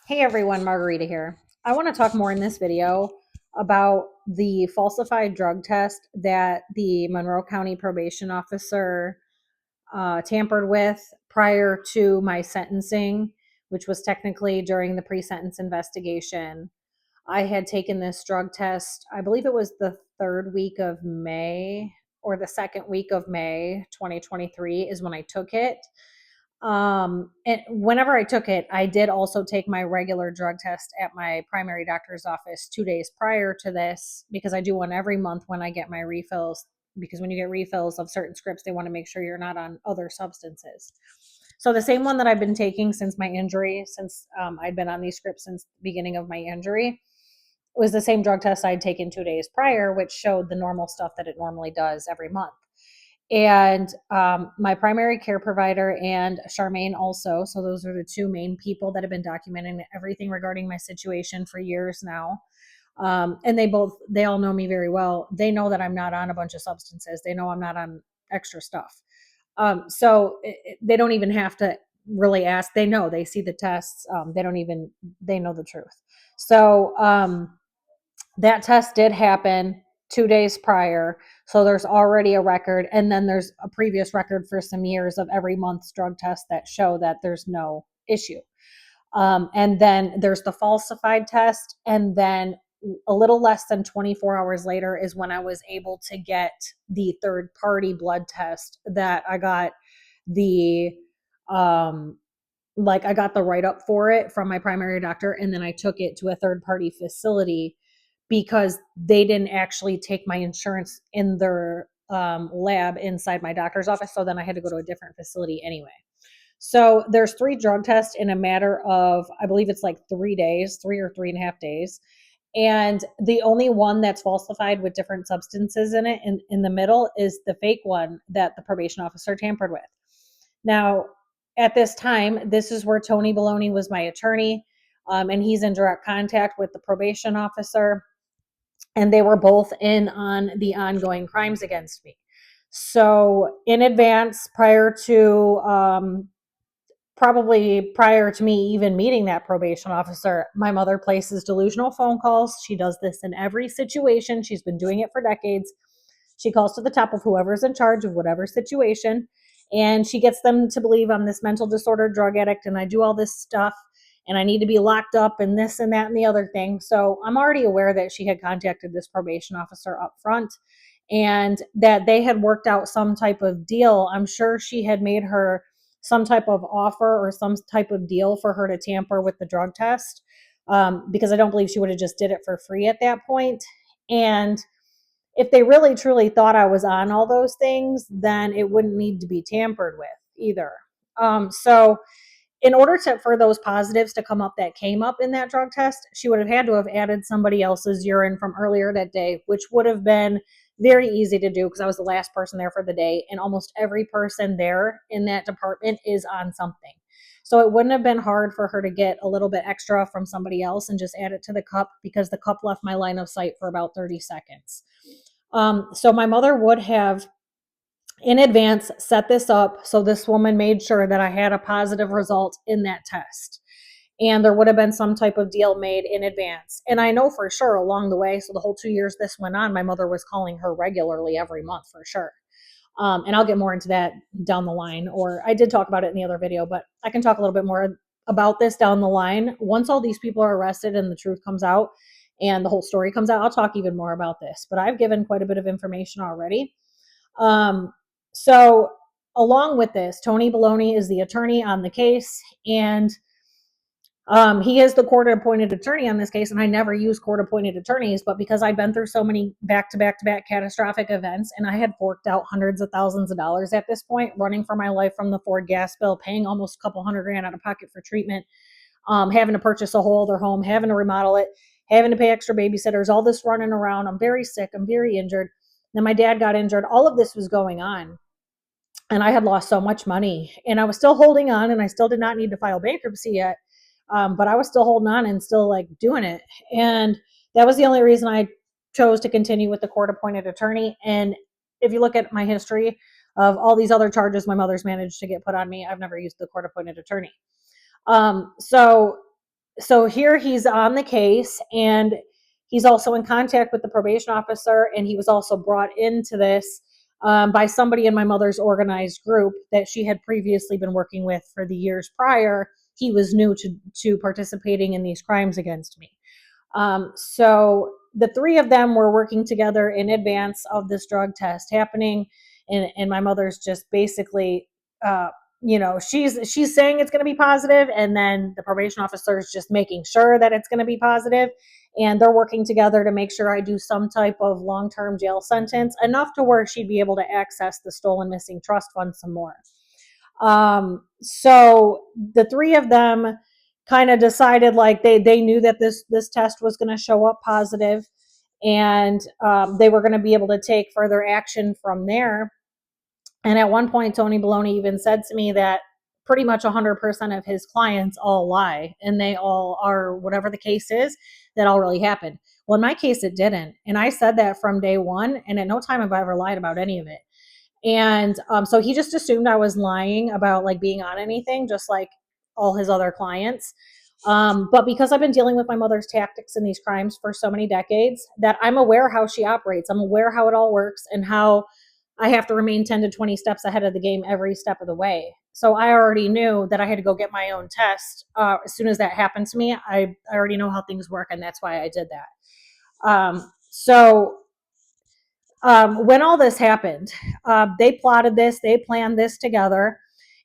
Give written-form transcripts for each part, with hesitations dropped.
Hey everyone, Margarita here. I want to talk more in this video about the falsified drug test that the Monroe County probation officer tampered with prior to my sentencing, which was technically during the pre-sentence investigation. I had taken this drug test, I believe it was the third week of May or the second week of May 2023 is when I took it. And whenever I took it, I did also take my regular drug test at my primary doctor's office 2 days prior to this because I do one every month when I get my refills. Because when you get refills of certain scripts, they want to make sure you're not on other substances. So the same one that I've been taking since my injury, since I'd been on these scripts since the beginning of my injury, was the same drug test I'd taken 2 days prior, which showed the normal stuff that it normally does every month. And my primary care provider and Charmaine also. So those are the two main people that have been documenting everything regarding my situation for years now. And they all know me very well. They know that I'm not on a bunch of substances. They know I'm not on extra stuff. They don't even have to really ask. They know, they see the tests. They know the truth. So that test did happen 2 days prior. So there's already a record. And then there's a previous record for some years of every month's drug tests that show that there's no issue. And then there's the falsified test. And then a little less than 24 hours later is when I was able to get the third party blood test that I got the, I got the write up for it from my primary doctor. And then I took it to a third party facility because they didn't actually take my insurance in their lab inside my doctor's office. So then I had to go to a different facility anyway. So there's 3 drug tests in a matter of, I believe it's like 3 days, 3 or 3.5 days. And the only one that's falsified with different substances in it in the middle is the fake one that the probation officer tampered with. Now, at this time, this is where Tony Baloney was my attorney, and he's in direct contact with the probation officer, and they were both in on the ongoing crimes against me. So in advance, probably prior to me even meeting that probation officer, my mother places delusional phone calls. She does this in every situation. She's been doing it for decades. She calls to the top of whoever's in charge of whatever situation, and she gets them to believe I'm this mental disorder drug addict and I do all this stuff and I need to be locked up and this and that and the other thing. So I'm already aware that she had contacted this probation officer up front and that they had worked out some type of deal. I'm sure she had made her some type of offer or some type of deal for her to tamper with the drug test, because I don't believe she would have just did it for free at that point. And if they really truly thought I was on all those things, then it wouldn't need to be tampered with either. So in order for those positives to come up that came up in that drug test, she would have had to have added somebody else's urine from earlier that day, which would have been very easy to do because I was the last person there for the day, and almost every person there in that department is on something. So it wouldn't have been hard for her to get a little bit extra from somebody else and just add it to the cup because the cup left my line of sight for about 30 seconds. So my mother would have in advance set this up so this woman made sure that I had a positive result in that test. And there would have been some type of deal made in advance. And I know for sure along the way, so the whole 2 years this went on, my mother was calling her regularly every month for sure. And I'll get more into that down the line, or I did talk about it in the other video, but I can talk a little bit more about this down the line. Once all these people are arrested and the truth comes out and the whole story comes out, I'll talk even more about this. But I've given quite a bit of information already. So along with this, Tony Baloney is the attorney on the case, and he is the court-appointed attorney on this case, and I never use court-appointed attorneys, but because I've been through so many back-to-back catastrophic events, and I had forked out hundreds of thousands of dollars at this point, running for my life from the Ford gas bill, paying almost a couple $100,000 out of pocket for treatment, having to purchase a whole other home, having to remodel it, having to pay extra babysitters, all this running around. I'm very sick. I'm very injured. Then my dad got injured. All of this was going on. And I had lost so much money. And I was still holding on, and I still did not need to file bankruptcy yet. But I was still holding on and still like doing it. And that was the only reason I chose to continue with the court-appointed attorney. And if you look at my history of all these other charges my mother's managed to get put on me, I've never used the court-appointed attorney. So so here he's on the case, and he's also in contact with the probation officer, and he was also brought into this by somebody in my mother's organized group that she had previously been working with for the years prior. He was new to participating in these crimes against me. So the three of them were working together in advance of this drug test happening, and my mother's just basically, she's saying it's going to be positive, and then the probation officer is just making sure that it's going to be positive, and they're working together to make sure I do some type of long-term jail sentence, enough to where she'd be able to access the stolen missing trust fund some more. So the three of them kind of decided, like, they knew that this test was going to show up positive, and they were going to be able to take further action from there. And at one point, Tony Baloney even said to me that pretty much 100% of his clients all lie, and they all are, whatever the case is, that all really happened. Well, in my case, it didn't. And I said that from day one, and at no time have I ever lied about any of it. And so he just assumed I was lying about, like, being on anything, just like all his other clients. But because I've been dealing with my mother's tactics in these crimes for so many decades, that I'm aware how she operates. I'm aware how it all works, and how I have to remain 10 to 20 steps ahead of the game every step of the way. So I already knew that I had to go get my own test. As soon as that happened to me, I already know how things work, and that's why I did that. When all this happened, they plotted this, they planned this together.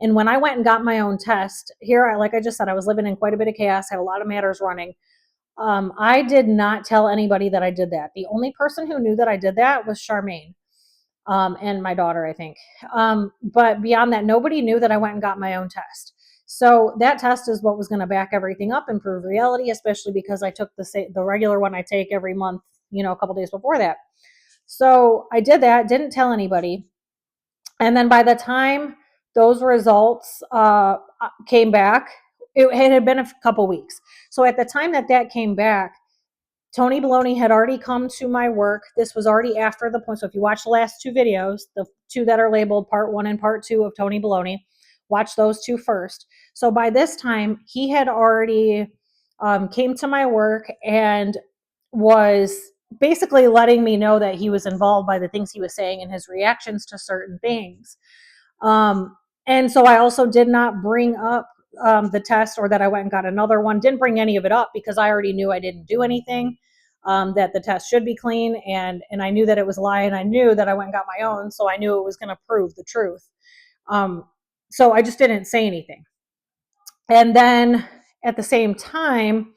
And when I went and got my own test, here, like I just said, I was living in quite a bit of chaos, had a lot of matters running. I did not tell anybody that I did that. The only person who knew that I did that was Charmaine, and my daughter, I think. But beyond that, nobody knew that I went and got my own test. So that test is what was going to back everything up and prove reality, especially because I took the regular one I take every month, a couple days before that. So I did that, didn't tell anybody. And then by the time those results came back, it had been a couple weeks. So at the time that came back, Tony Baloney had already come to my work. This was already after the point. So if you watch the last two videos, the two that are labeled part 1 and part 2 of Tony Baloney, watch those two first. So by this time, he had already came to my work and was basically letting me know that he was involved by the things he was saying and his reactions to certain things. And so I also did not bring up the test, or that I went and got another one. Didn't bring any of it up because I already knew I didn't do anything, that the test should be clean. And I knew that it was a lie, and I knew that I went and got my own. So I knew it was going to prove the truth. So I just didn't say anything. And then at the same time,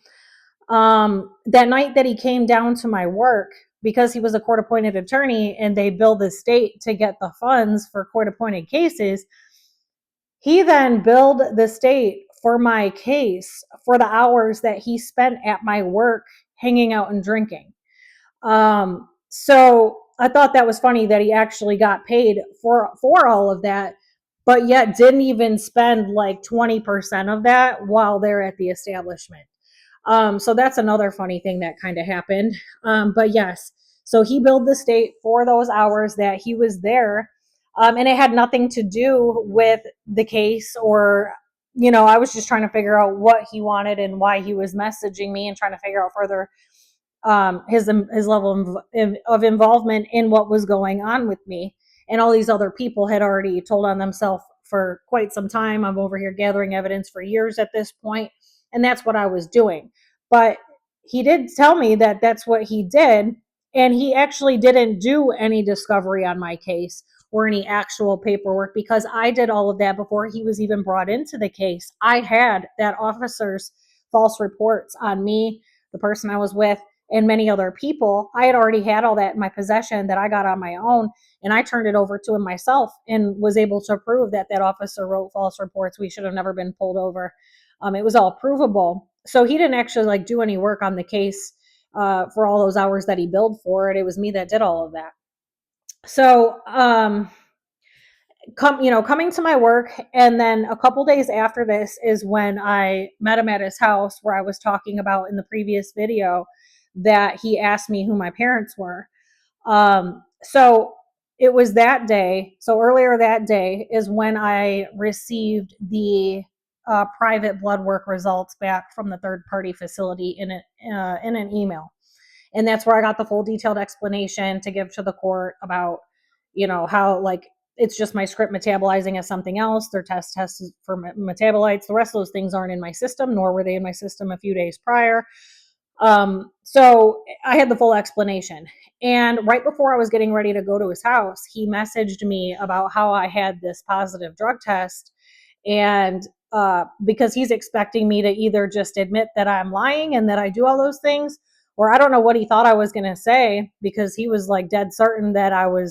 that night that he came down to my work, because he was a court appointed attorney and they billed the state to get the funds for court appointed cases, he then billed the state for my case for the hours that he spent at my work hanging out and drinking. So I thought that was funny that he actually got paid for all of that, but yet didn't even spend like 20% of that while they're at the establishment. So that's another funny thing that kind of happened. But yes, so he billed the state for those hours that he was there. And it had nothing to do with the case, or, I was just trying to figure out what he wanted and why he was messaging me, and trying to figure out further his level of involvement in what was going on with me. And all these other people had already told on themselves for quite some time. I'm over here gathering evidence for years at this point, and that's what I was doing. But he did tell me that that's what he did, and he actually didn't do any discovery on my case or any actual paperwork, because I did all of that before he was even brought into the case. I had that officer's false reports on me, the person I was with, and many other people. I had already had all that in my possession that I got on my own, and I turned it over to him myself and was able to prove that that officer wrote false reports. We should have never been pulled over. It was all provable. So he didn't actually like do any work on the case for all those hours that he billed for it. It was me that did all of that. So coming to my work, and then a couple days after this is when I met him at his house, where I was talking about in the previous video that he asked me who my parents were. So it was that day. So earlier that day is when I received the private blood work results back from the third party facility in an email. And that's where I got the full detailed explanation to give to the court about, how like it's just my script metabolizing as something else. Their tests for metabolites. The rest of those things aren't in my system, nor were they in my system a few days prior. So I had the full explanation. And right before I was getting ready to go to his house, he messaged me about how I had this positive drug test. And because he's expecting me to either just admit that I'm lying and that I do all those things, or I don't know what he thought I was going to say, because he was like dead certain that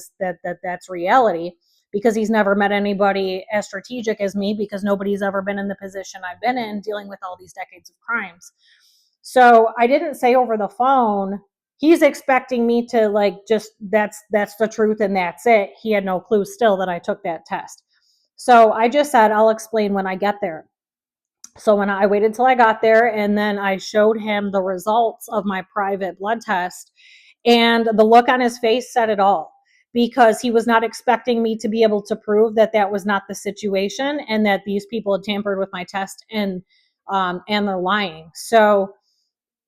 that's reality, because he's never met anybody as strategic as me, because nobody's ever been in the position I've been in dealing with all these decades of crimes. So I didn't say over the phone, he's expecting me to like, just that's the truth and that's it. He had no clue still that I took that test. So I just said, I'll explain when I get there. So when I waited till I got there, and then I showed him the results of my private blood test, and the look on his face said it all, because he was not expecting me to be able to prove that that was not the situation and that these people had tampered with my test, and they're lying. So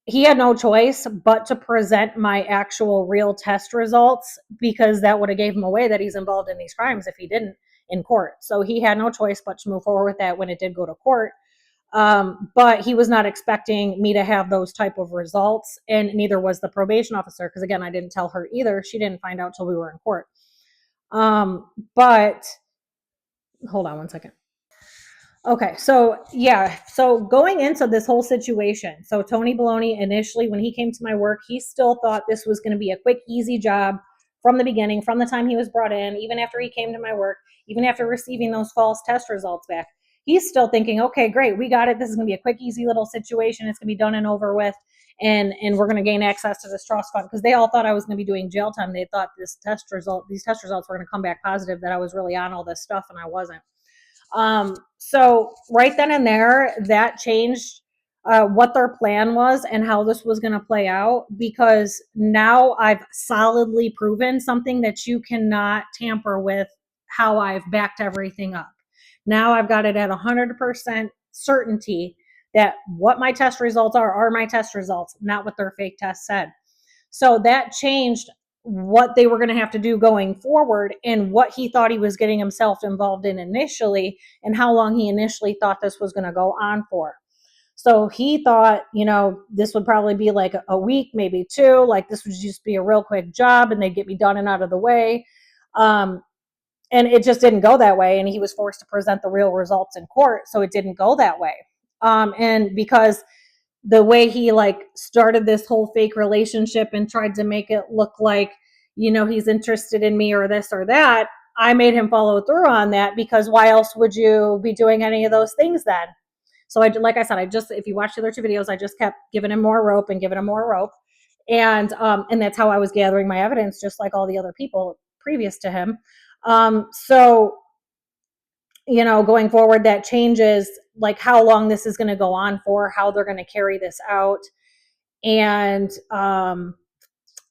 he had no choice but to present my actual real test results, because that would have gave him away that he's involved in these crimes if he didn't in court. So he had no choice but to move forward with that when it did go to court. But he was not expecting me to have those type of results, and neither was the probation officer, because again, I didn't tell her either. She didn't find out till we were in court. But hold on one second. Okay, so yeah, so going into this whole situation, so Tony Baloney initially, when he came to my work, he still thought this was going to be a quick, easy job from the beginning, from the time he was brought in, even after he came to my work, even after receiving those false test results back. He's still thinking, okay, great, we got it. This is going to be a quick, easy little situation. It's going to be done and over with, and we're going to gain access to this trust fund, because they all thought I was going to be doing jail time. They thought these test results were going to come back positive, that I was really on all this stuff, and I wasn't. So right then and there, that changed what their plan was and how this was going to play out, because now I've solidly proven something that you cannot tamper with, how I've backed everything up. Now I've got it at 100% certainty that what my test results are my test results, not what their fake test said. So that changed what they were going to have to do going forward, and what he thought he was getting himself involved in initially, and how long he initially thought this was going to go on for. So he thought, this would probably be like a week, maybe two, like this would just be a real quick job and they'd get me done and out of the way. And it just didn't go that way. And he was forced to present the real results in court. So it didn't go that way. And because the way he like started this whole fake relationship and tried to make it look like, he's interested in me or this or that, I made him follow through on that, because why else would you be doing any of those things then? So like I said, if you watch the other two videos, I just kept giving him more rope and giving him more rope. And that's how I was gathering my evidence, just like all the other people previous to him. So going forward, that changes like how long this is going to go on for, how they're going to carry this out. And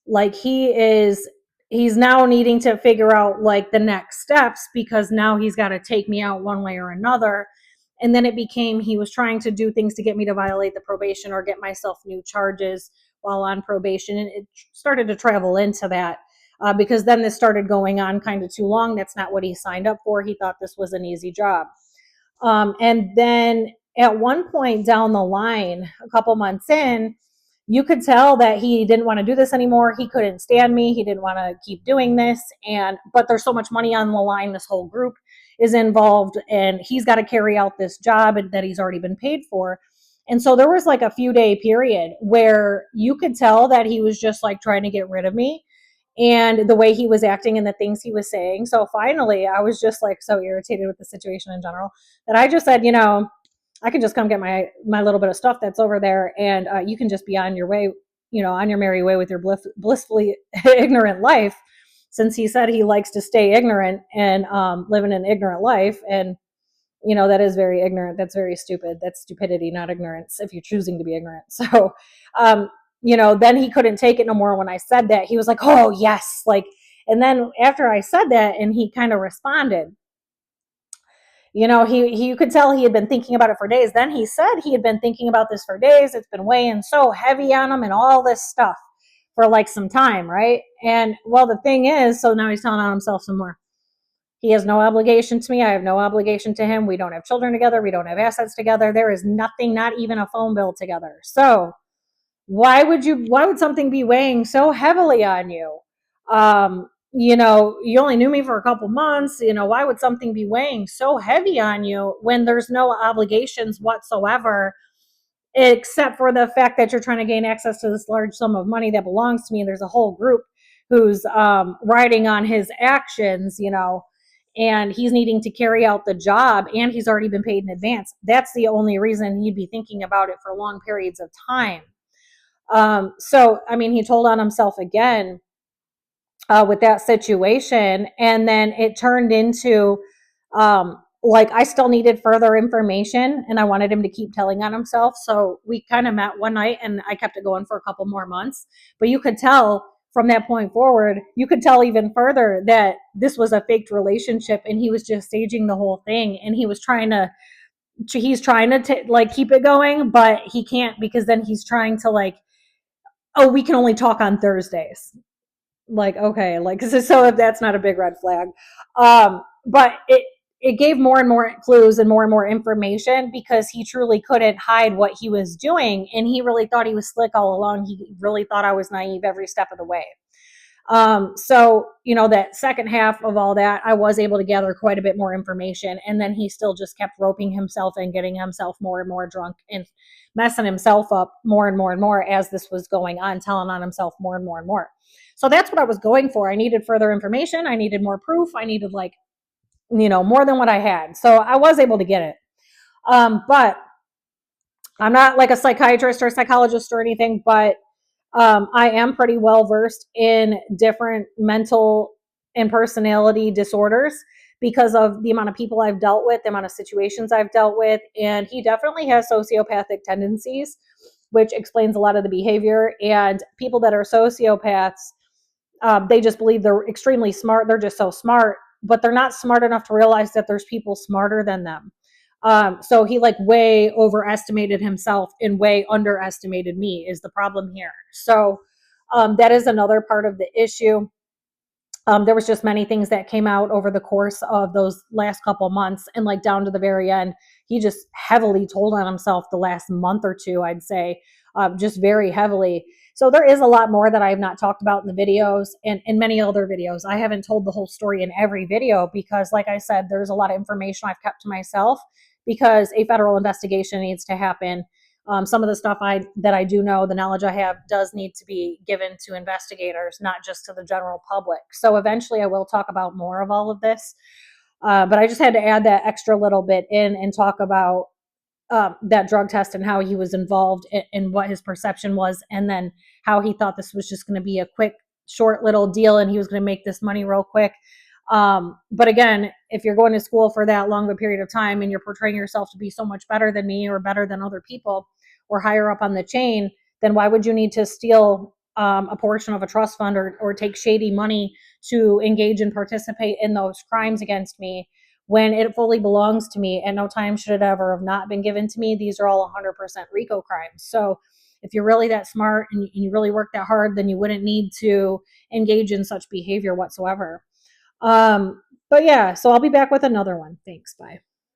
like he's now needing to figure out like the next steps, because now he's got to take me out one way or another. And then it became, he was trying to do things to get me to violate the probation or get myself new charges while on probation. And it started to travel into that. Because then this started going on kind of too long. That's not what he signed up for. He thought this was an easy job. And then at one point down the line, a couple months in, you could tell that he didn't want to do this anymore. He couldn't stand me. He didn't want to keep doing this. But there's so much money on the line. This whole group is involved, and he's got to carry out this job that he's already been paid for. And so there was like a few day period where you could tell that he was just like trying to get rid of me, and the way he was acting and the things he was saying. So finally, I was just like so irritated with the situation in general that I just said, I can just come get my little bit of stuff that's over there, and you can just be on your way, on your merry way with your blissfully ignorant life. Since he said he likes to stay ignorant and living an ignorant life, and that is very ignorant. That's very stupid. That's stupidity, not ignorance, if you're choosing to be ignorant. So, then he couldn't take it no more when I said that. He was like, oh, yes. Like, and then after I said that and he kind of responded, You could tell he had been thinking about it for days. Then he said he had been thinking about this for days. It's been weighing so heavy on him and all this stuff for like some time, right? And well, the thing is, so now he's telling on himself some more. He has no obligation to me. I have no obligation to him. We don't have children together. We don't have assets together. There is nothing, not even a phone bill together. So why would something be weighing so heavily on you? You only knew me for a couple months. Why would something be weighing so heavy on you when there's no obligations whatsoever, except for the fact that you're trying to gain access to this large sum of money that belongs to me? There's a whole group who's riding on his actions, and he's needing to carry out the job, and he's already been paid in advance. That's the only reason he'd be thinking about it for long periods of time. So, I mean, he told on himself again with that situation. And then it turned into like I still needed further information and I wanted him to keep telling on himself. So we kind of met one night and I kept it going for a couple more months. But you could tell from that point forward, you could tell even further that this was a faked relationship and he was just staging the whole thing. And he's trying to like keep it going, but he can't, because then he's trying to like, oh, we can only talk on Thursdays. Like, okay, like, so that's not a big red flag. But it gave more and more clues and more information, because he truly couldn't hide what he was doing. And he really thought he was slick all along. He really thought I was naive every step of the way. So, that second half of all that, I was able to gather quite a bit more information. And then he still just kept roping himself and getting himself more and more drunk and messing himself up more and more and more as this was going on, telling on himself more and more and more. So that's what I was going for. I needed further information. I needed more proof. I needed more than what I had. So I was able to get it. But I'm not like a psychiatrist or a psychologist or anything, but I am pretty well versed in different mental and personality disorders because of the amount of people I've dealt with, the amount of situations I've dealt with. And he definitely has sociopathic tendencies, which explains a lot of the behavior. And people that are sociopaths, they just believe they're extremely smart. They're just so smart, but they're not smart enough to realize that there's people smarter than them. So he like way overestimated himself and way underestimated me is the problem here. So that is another part of the issue. There was just many things that came out over the course of those last couple months, and like down to the very end, he just heavily told on himself the last month or two, I'd say, just very heavily. So there is a lot more that I have not talked about in the videos and in many other videos. I haven't told the whole story in every video because, like I said, there's a lot of information I've kept to myself because a federal investigation needs to happen. Some of the stuff that I do know, the knowledge I have, does need to be given to investigators, not just to the general public. So eventually I will talk about more of all of this. But I just had to add that extra little bit in and talk about that drug test and how he was involved and what his perception was, and then how he thought this was just going to be a quick, short little deal and he was going to make this money real quick. But again, if you're going to school for that long of a period of time and you're portraying yourself to be so much better than me or better than other people or higher up on the chain, then why would you need to steal a portion of a trust fund or take shady money to engage and participate in those crimes against me when it fully belongs to me and no time should it ever have not been given to me? These are all 100% RICO crimes. So if you're really that smart and you really work that hard, then you wouldn't need to engage in such behavior whatsoever. But yeah, so I'll be back with another one. Thanks. Bye.